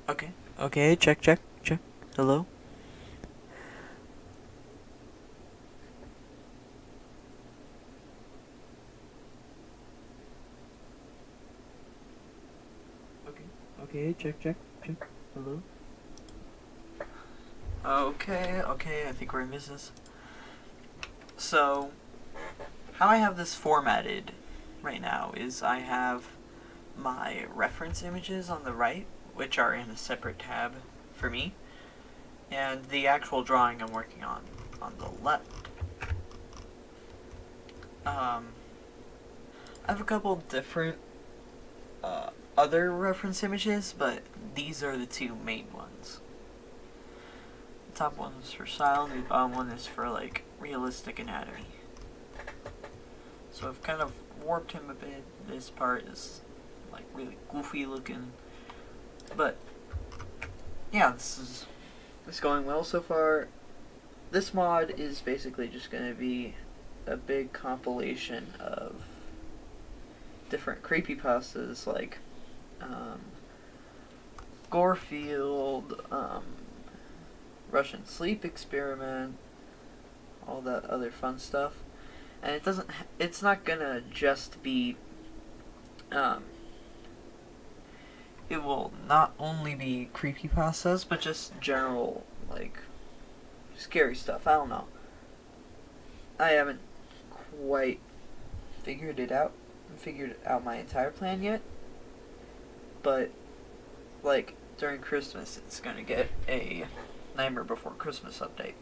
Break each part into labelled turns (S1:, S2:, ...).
S1: Okay. Okay, check, check, check. Hello? Okay. Okay, check, check, check. Hello? Okay, okay, I think we're in business. So, how I have this formatted right now is I have my reference images on the right, which are in a separate tab for me, and the actual drawing I'm working on the left. I have a couple different other reference images, but these are the two main ones. The top one is for style, and the bottom one is for like realistic anatomy. So I've kind of warped him a bit. This part is like really goofy looking, but yeah, this is going well so far. This mod is basically just going to be a big compilation of different creepypastas like Gorefield, Russian sleep experiment, all that other fun stuff. And it's not gonna just be, it will not only be creepypastas, but just general, like, scary stuff. I don't know. I haven't quite figured out my entire plan yet. But, like, during Christmas, it's gonna get a Nightmare Before Christmas update.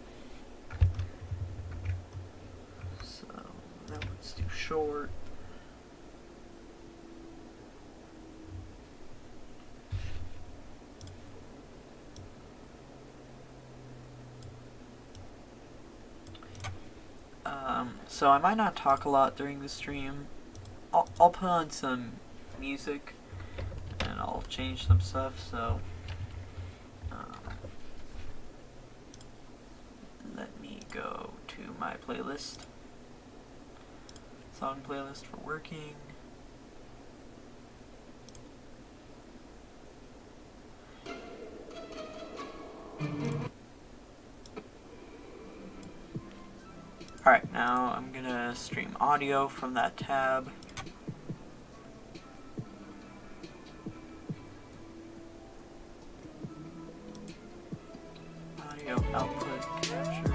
S1: So, that one's too short. So I might not talk a lot during the stream. I'll put on some music and I'll change some stuff, so let me go to my playlist. Song playlist for working. Alright, now I'm gonna stream audio from that tab. Audio output capture.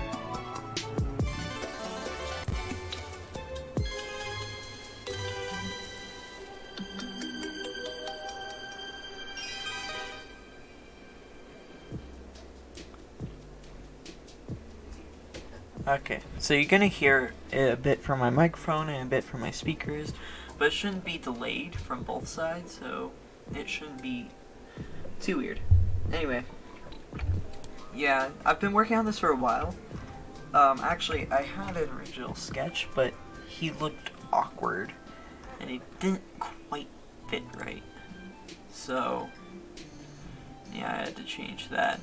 S1: Okay, so you're gonna hear a bit from my microphone and a bit from my speakers, but it shouldn't be delayed from both sides, so it shouldn't be too weird. Anyway, yeah, I've been working on this for a while. Actually, I had an original sketch, but he looked awkward, and it didn't quite fit right. So, yeah, I had to change that.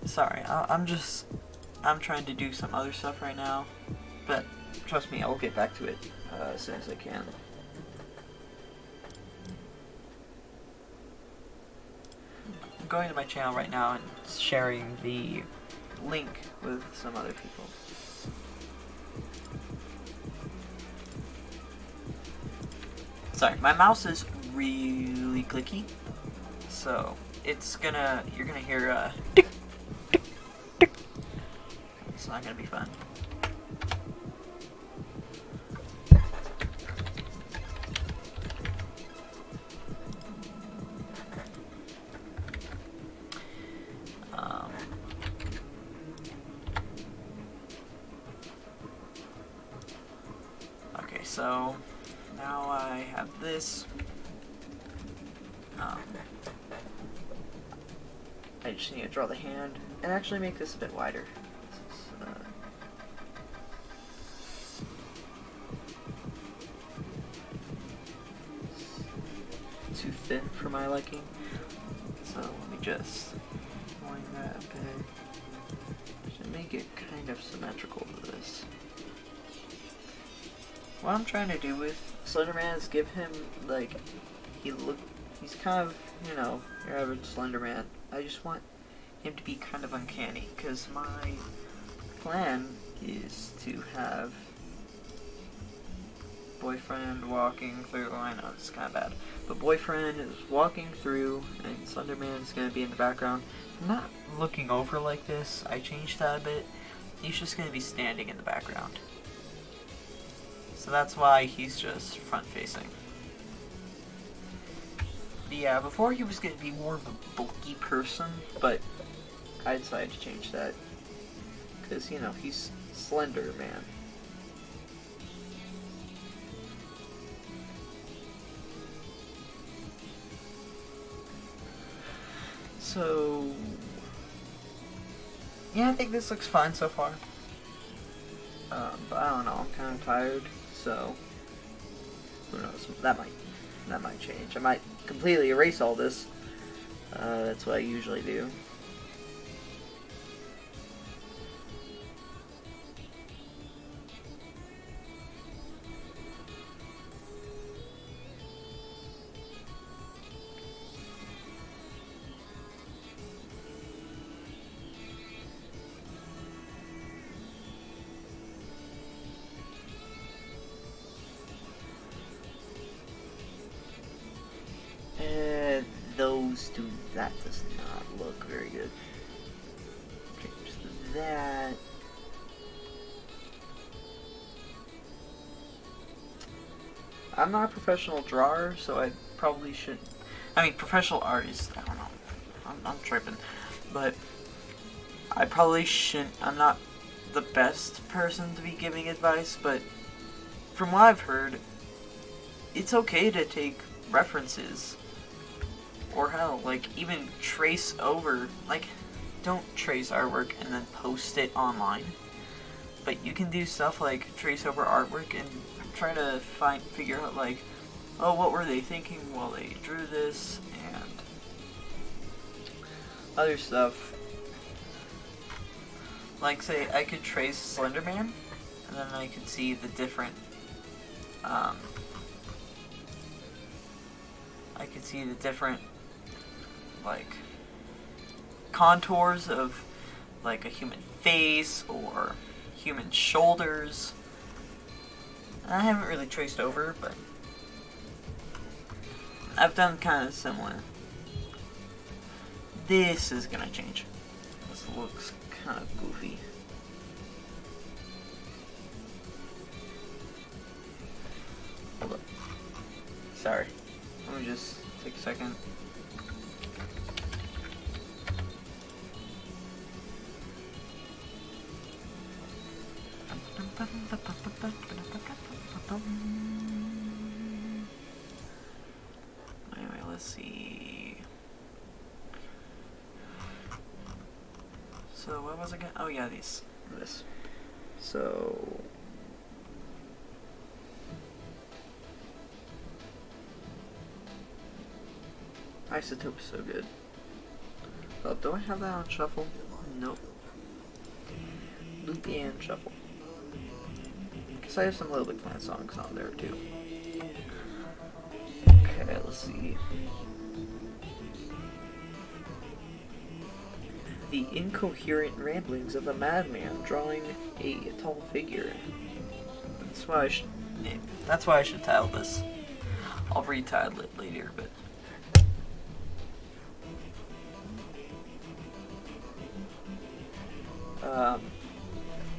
S1: Sorry, I'm trying to do some other stuff right now, but trust me, I'll get back to it as soon as I can. I'm going to my channel right now and sharing the link with some other people. Sorry, my mouse is really clicky, so you're gonna hear tick, tick, tick. It's not gonna be fun. Okay, so now I have this. I just need to draw the hand and actually make this a bit wider. Too thin for my liking. So let me just line that a bit. Should make it kind of symmetrical to this. what I'm trying to do with Slenderman is give him, like, he's kind of, you know, your average Slenderman. I just want him to be kind of uncanny, because my plan is to have boyfriend walking through, I know it's kind of bad, but boyfriend is walking through and Slenderman's going to be in the background. I'm not looking over like this, I changed that a bit. He's just going to be standing in the background. So that's why he's just front facing. But yeah, before he was going to be more of a bulky person, but I decided to change that. Because, you know, he's Slenderman. So, yeah, I think this looks fine so far. But I don't know, I'm kind of tired, so who knows? That might change. I might completely erase all this. That's what I usually do. That does not look very good. Change that. I'm not a professional drawer, so I probably shouldn't. I mean, professional artist, I don't know. I'm tripping. But I probably shouldn't. I'm not the best person to be giving advice, but from what I've heard, it's okay to take references. Or hell, like, even trace over, like, don't trace artwork and then post it online. But you can do stuff like trace over artwork and try to figure out, like, oh, what were they thinking while they drew this, and other stuff. Like, say, I could trace Slenderman, and then I could see the different, like, contours of, like, a human face or human shoulders. I haven't really traced over, but I've done kind of similar. This is gonna change. This looks kind of goofy. Hold up. Sorry. Let me just take a second. Anyway, let's see. So what was it again? Oh yeah, this. So Isotope is so good. Oh, do I have that on shuffle? Nope. Loop and shuffle. Because I have some Little Big Planet songs on there too. Okay, let's see. The incoherent ramblings of a madman drawing a tall figure. That's why I should title this. I'll retitle it later, but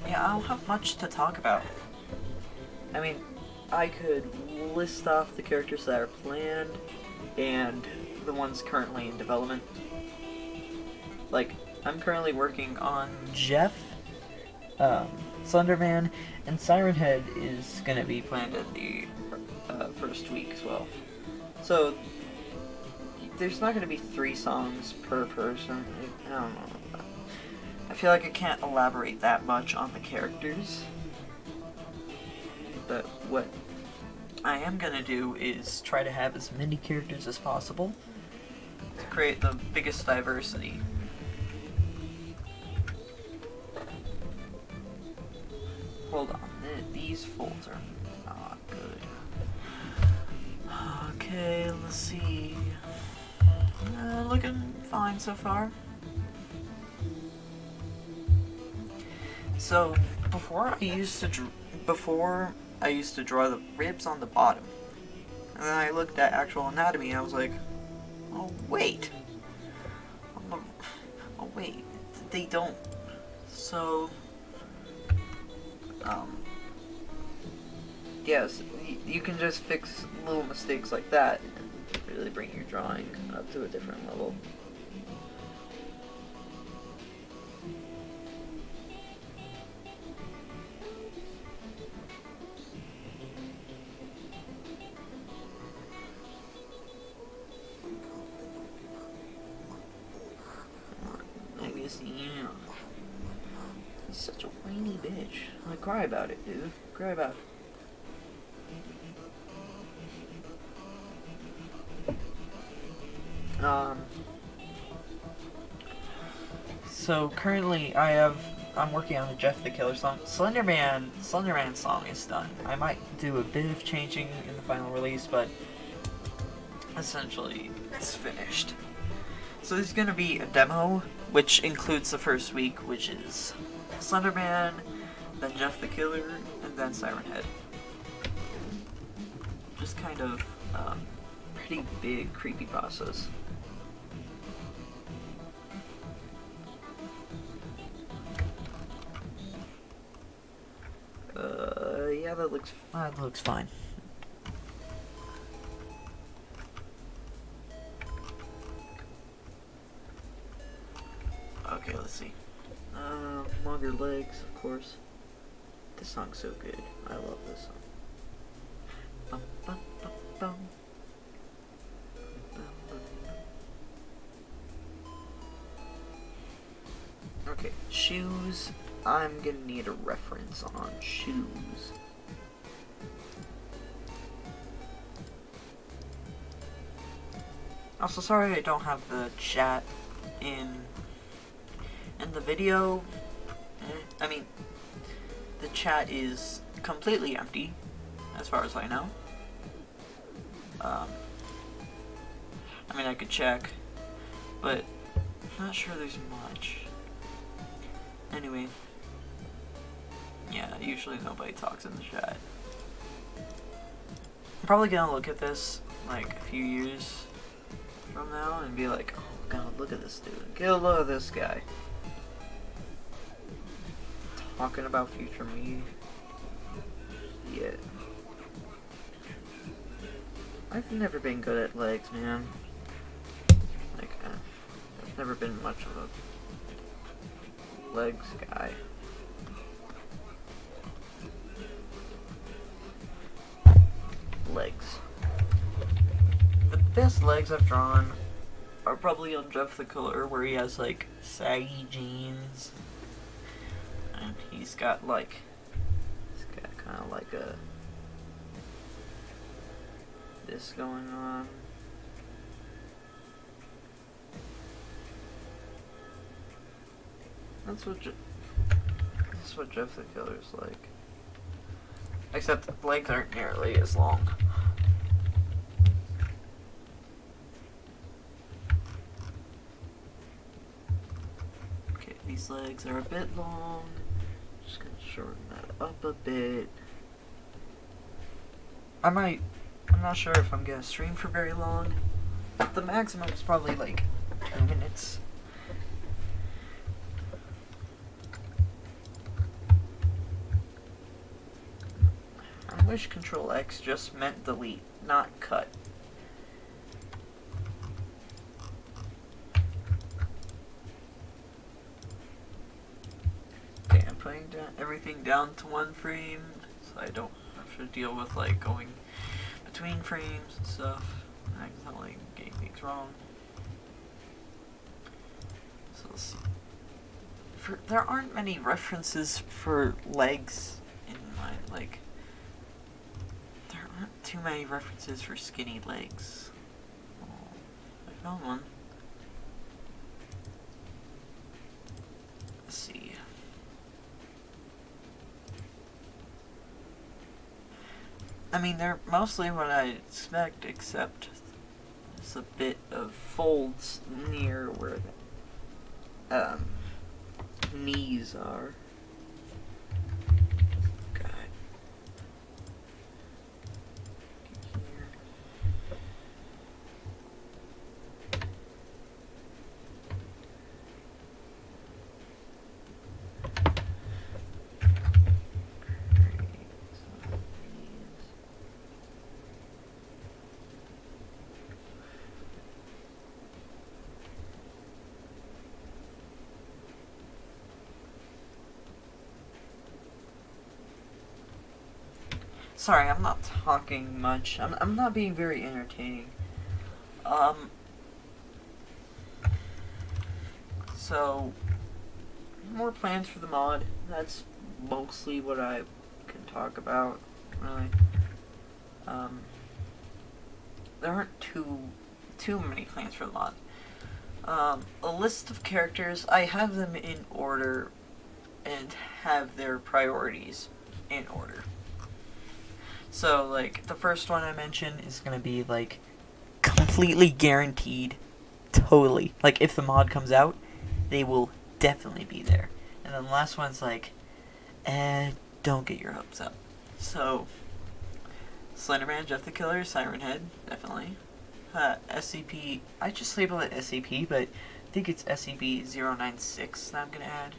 S1: yeah, I don't have much to talk about. I mean, I could list off the characters that are planned and the ones currently in development. Like, I'm currently working on Jeff, Slenderman, and Siren Head is going to be planned in the first week as well. So, there's not going to be 3 songs per person. I don't know. I feel like I can't elaborate that much on the characters. But what I am going to do is try to have as many characters as possible to create the biggest diversity. Hold on, the these folds are not good. Okay, let's see. Looking fine so far. So before I used to draw the ribs on the bottom, and then I looked at actual anatomy and I was like, oh wait, they don't. So yes, you can just fix little mistakes like that and really bring your drawing up to a different level. I guess, yeah. He's such a whiny bitch. Like, cry about it, dude. Cry about it. So currently I'm working on the Jeff the Killer song. Slenderman song is done. I might do a bit of changing in the final release, but essentially it's finished. So there's gonna be a demo, which includes the first week, which is Slenderman, then Jeff the Killer, and then Siren Head. Just kind of pretty big creepypastas. Yeah, that looks fine. Okay, let's see. Longer legs, of course. This song's so good. I love this song. Bum, bum, bum, bum. Okay, shoes. I'm gonna need a reference on shoes. Also, sorry I don't have the chat in the video. I mean, the chat is completely empty, as far as I know. I mean, I could check, but I'm not sure there's much. Anyway, yeah, usually nobody talks in the chat. I'm probably gonna look at this like a few years from now and be like, oh god, look at this dude. Get a look at this guy. Talking about future me. Yeah. I've never been good at legs, man. Like, I've never been much of a legs guy. Legs. The best legs I've drawn are probably on Jeff the Killer, where he has like saggy jeans, and he's got kind of like this going on. That's what Jeff the Killer's like. Except the legs aren't nearly as long. Okay, these legs are a bit long. Just gonna shorten that up a bit. I'm not sure if I'm gonna stream for very long. The maximum is probably like 2 minutes. I wish Control X just meant delete, not cut. Okay, I'm putting everything down to 1 frame, so I don't have to deal with like going between frames and stuff, and accidentally getting things wrong. So let's see. There aren't many references for legs in my, like, there aren't too many references for skinny legs. Oh, I found one. Let's see. I mean, they're mostly what I expect, except there's a bit of folds near where the knees are. God. Here. Sorry, I'm not talking much. I'm not being very entertaining. So, more plans for the mod. That's mostly what I can talk about, really. There aren't too many plans for the mod. A list of characters, I have them in order and have their priorities in order. So, like, the first one I mentioned is gonna be, like, completely guaranteed. Totally. Like, if the mod comes out, they will definitely be there. And then the last one's like, don't get your hopes up. So, Slenderman, Jeff the Killer, Siren Head, definitely. SCP, I just labeled it SCP, but I think it's SCP-096 that I'm gonna add.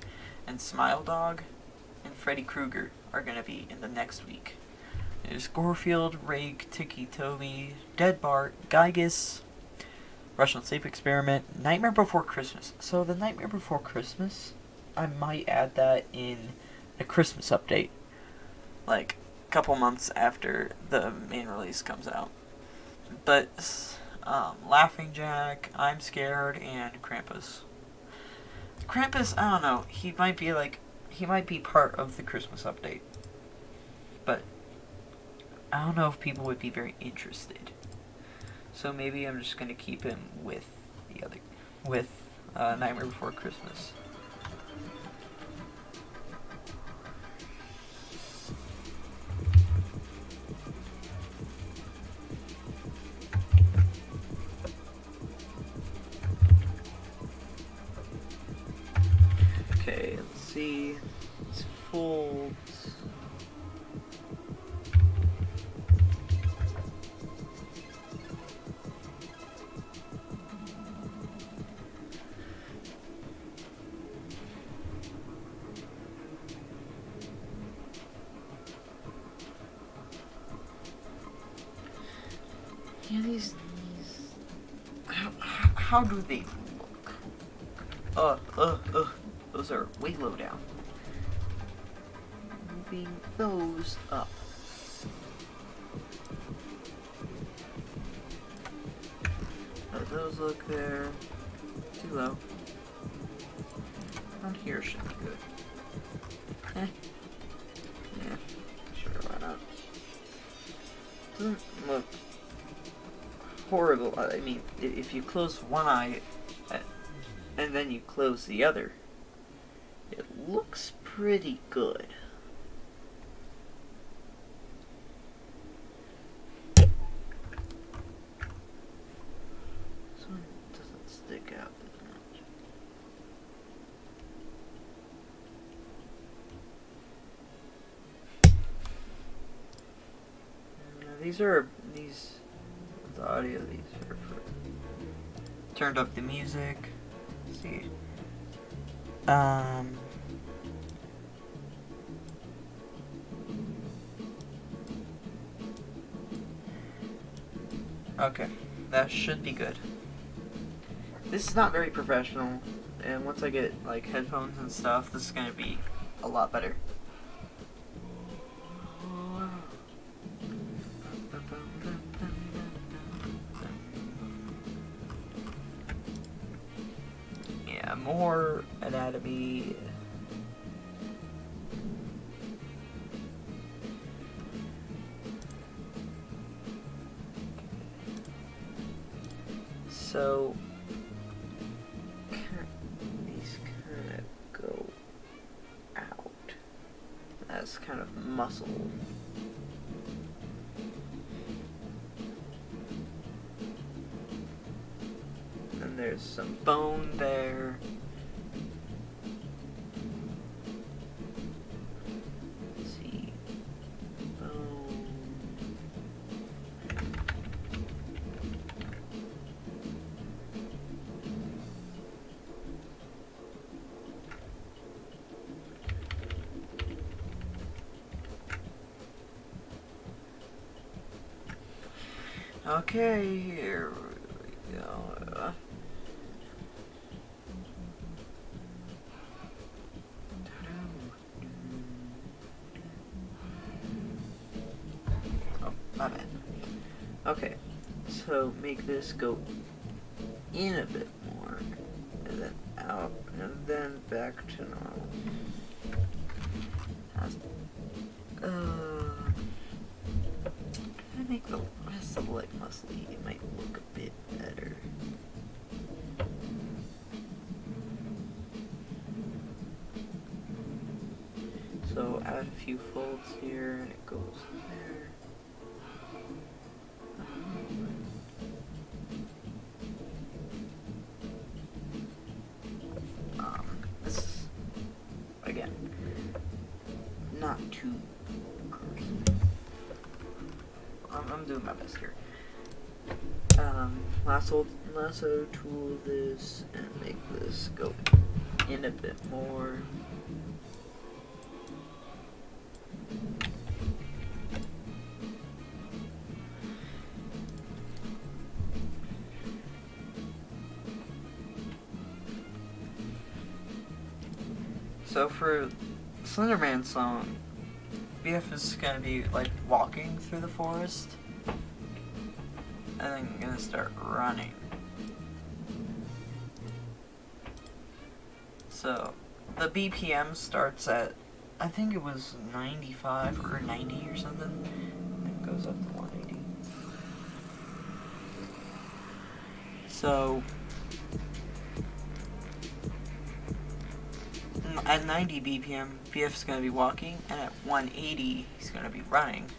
S1: And Smile Dog and Freddy Krueger are gonna be in the next week. There's Gorefield, Rake, Tiki Toby, Dead Bart, Gygus, Russian Sleep Experiment, Nightmare Before Christmas. So the Nightmare Before Christmas, I might add that in a Christmas update. Like, a couple months after the main release comes out. But, Laughing Jack, I'm Scared, and Krampus. Krampus, I don't know, he might be part of the Christmas update. But I don't know if people would be very interested. So maybe I'm just gonna keep him with Nightmare Before Christmas. Okay, let's see. It's folds. Yeah, these how do they look? Those are way low down. Moving those up. Those look there. Too low. Around here should be good. Yeah, sure, why not? Doesn't look horrible. I mean, if you close one eye and then you close the other, it looks pretty good. This one doesn't stick out as much. The audio of these are for. Turned up the music. Let's see. Okay, that should be good. This is not very professional, and once I get like headphones and stuff, this is gonna be a lot better. Yeah, more anatomy. So these kind of go out as kind of muscle. there's some bone there. Let's see. Bone. Okay, here we go. Oh, my bad. Okay, so make this go in a bit more, and then out, and then back to normal. I make the rest of the leg muscly, it might look a bit better. So add a few folds here, and it goes there. This, again, not too gruesome. I'm doing my best here. Lasso tool this and make this go in a bit more. So for Slenderman song, BF is gonna be like walking through the forest, and then gonna start running. So the BPM starts at, I think it was 95 or 90 or something, and it goes up to 180. So at 90 BPM, BF's gonna be walking, and at 180, he's gonna be running.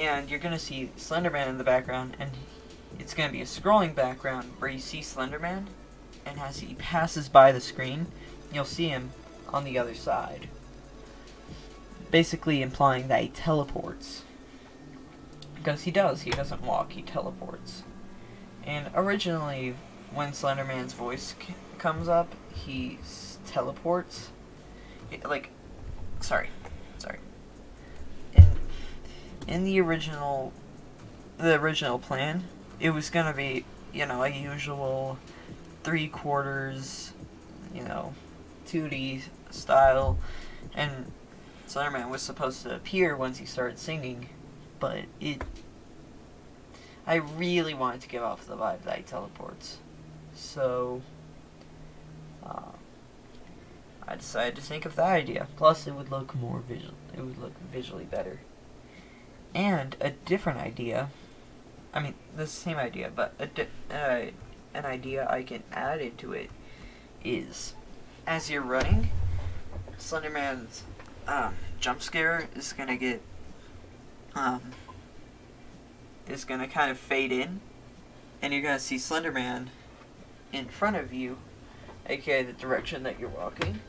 S1: And you're gonna see Slenderman in the background, and it's gonna be a scrolling background where you see Slenderman, and as he passes by the screen, you'll see him on the other side. Basically implying that he teleports. Because he doesn't walk, he teleports. And originally, when Slenderman's voice comes up, he teleports. Sorry. In the original plan, it was gonna be, a usual 3/4, 2D style, and Slenderman was supposed to appear once he started singing, but I really wanted to give off the vibe that he teleports. So, I decided to think of that idea. Plus, it would look more visual. It would look visually better. And a different idea. I mean, the same idea, but an idea I can add into it is, as you're running, Slenderman's jump scare is gonna get is gonna kind of fade in, and you're gonna see Slenderman in front of you, aka the direction that you're walking,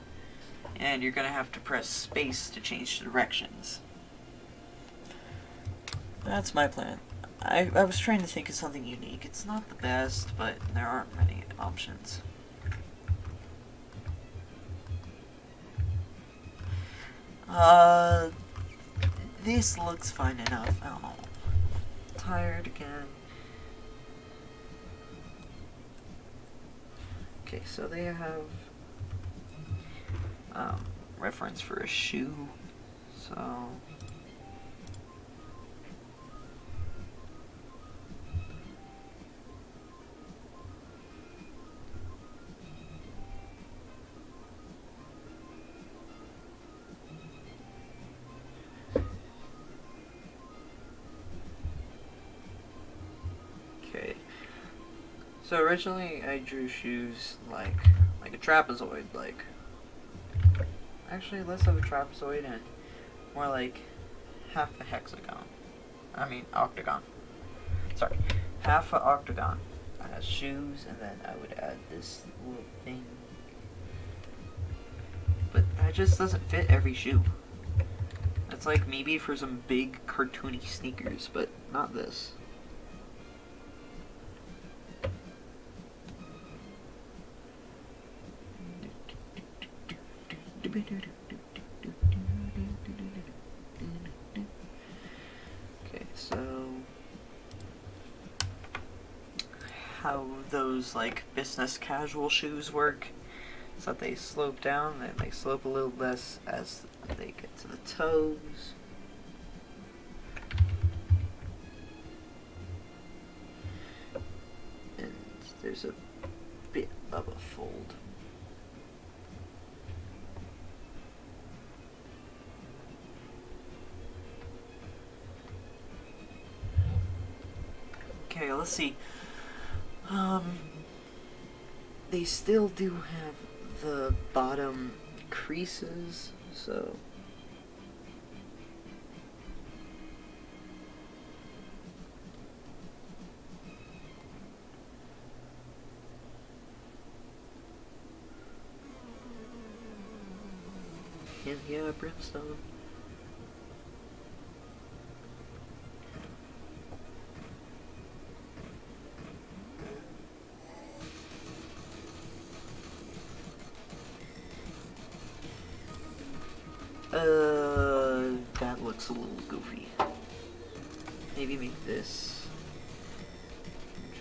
S1: and you're gonna have to press space to change directions. That's my plan. I was trying to think of something unique. It's not the best, but there aren't many options. This looks fine enough. I don't know. Tired again. Okay, so they have reference for a shoe. So So originally I drew shoes like a trapezoid, actually less of a trapezoid and more like half a hexagon. I mean octagon. sorry, half an octagon as shoes, and then I would add this little thing. But that just doesn't fit every shoe. It's like maybe for some big cartoony sneakers, but not this. Okay, so how those like business casual shoes work is that they slope down and they slope a little less as they get to the toes. And there's a bit of a fold. Okay, let's see. They still do have the bottom creases, so yeah, brimstone. That looks a little goofy. Maybe make this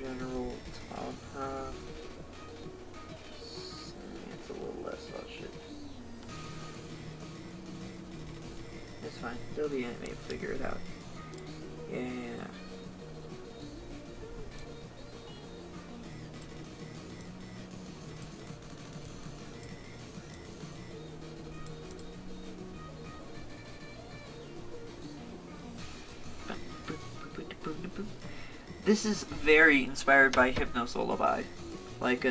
S1: general top half. It's a little less hot shit. It's fine. They'll be animated. Figure it out. Yeah. This is very inspired by Hypnos Lullaby. Like,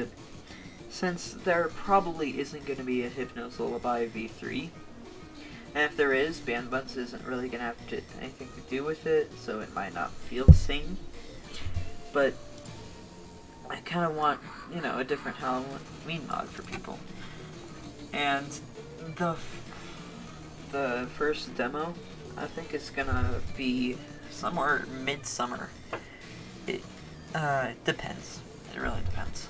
S1: since there probably isn't going to be a Hypnos Lullaby V3, and if there is, Band Buds isn't really going to have anything to do with it, so it might not feel the same. But I kind of want, you know, a different Halloween mod for people. And the first demo, I think it's gonna be somewhere midsummer. It depends. It really depends.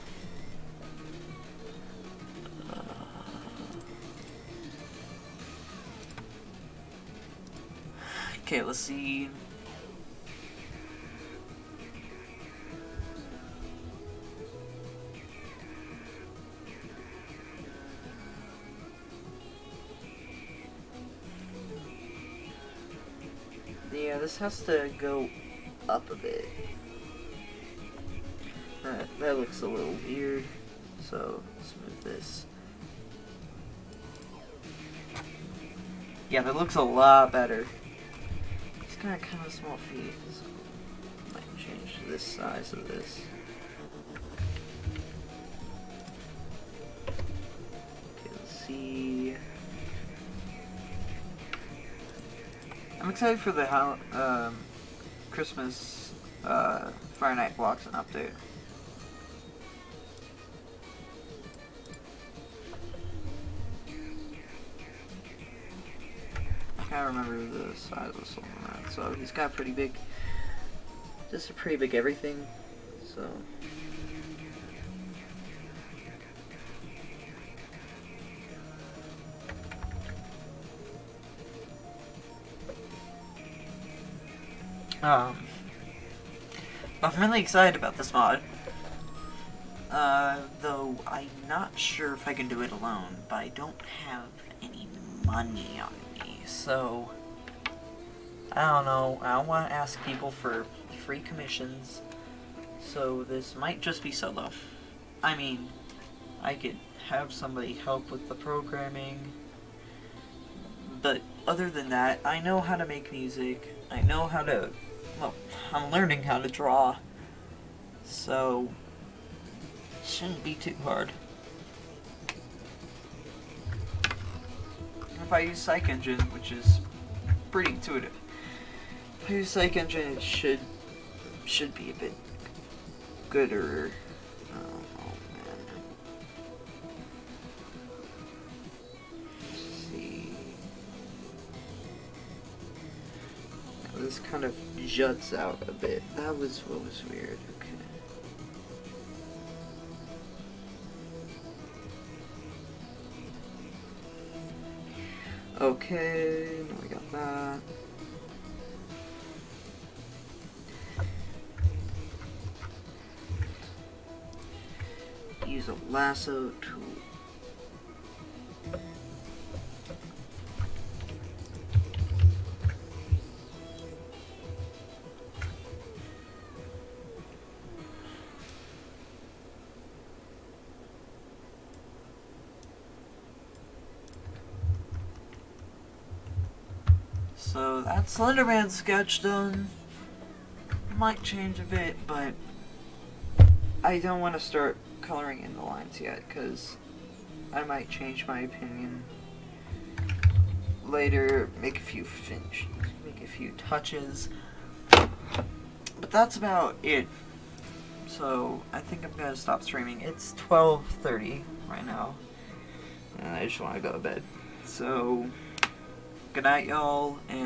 S1: Okay, let's see. Yeah, this has to go up a bit. That looks a little weird, so let's move this. Yeah, that looks a lot better. It's got kind of small feet, so I might change this size of this. Okay, let's see. I'm excited for the Christmas Friday Night Blocks and update. I can't remember the size of Slenderman, so he's got pretty big, just a pretty big everything, so. I'm really excited about this mod. Though I'm not sure if I can do it alone, but I don't have any money on me, so I don't know. I don't want to ask people for free commissions, so this might just be solo. I mean, I could have somebody help with the programming, but other than that, I know how to make music. I know how to, well, I'm learning how to draw, so it shouldn't be too hard. If I use Psych Engine, which is pretty intuitive, if I use Psych Engine, it should should be a bit gooder. Oh man. Let's see. Now this kind of juts out a bit. That was what was weird. Okay. Okay, now we got that. Use a lasso tool. So that's Slenderman sketch done. Might change a bit, but I don't want to start coloring in the lines yet, because I might change my opinion later, make a few touches. But that's about it. So I think I'm gonna stop streaming. It's 12:30 right now, and I just want to go to bed. So good night, y'all, and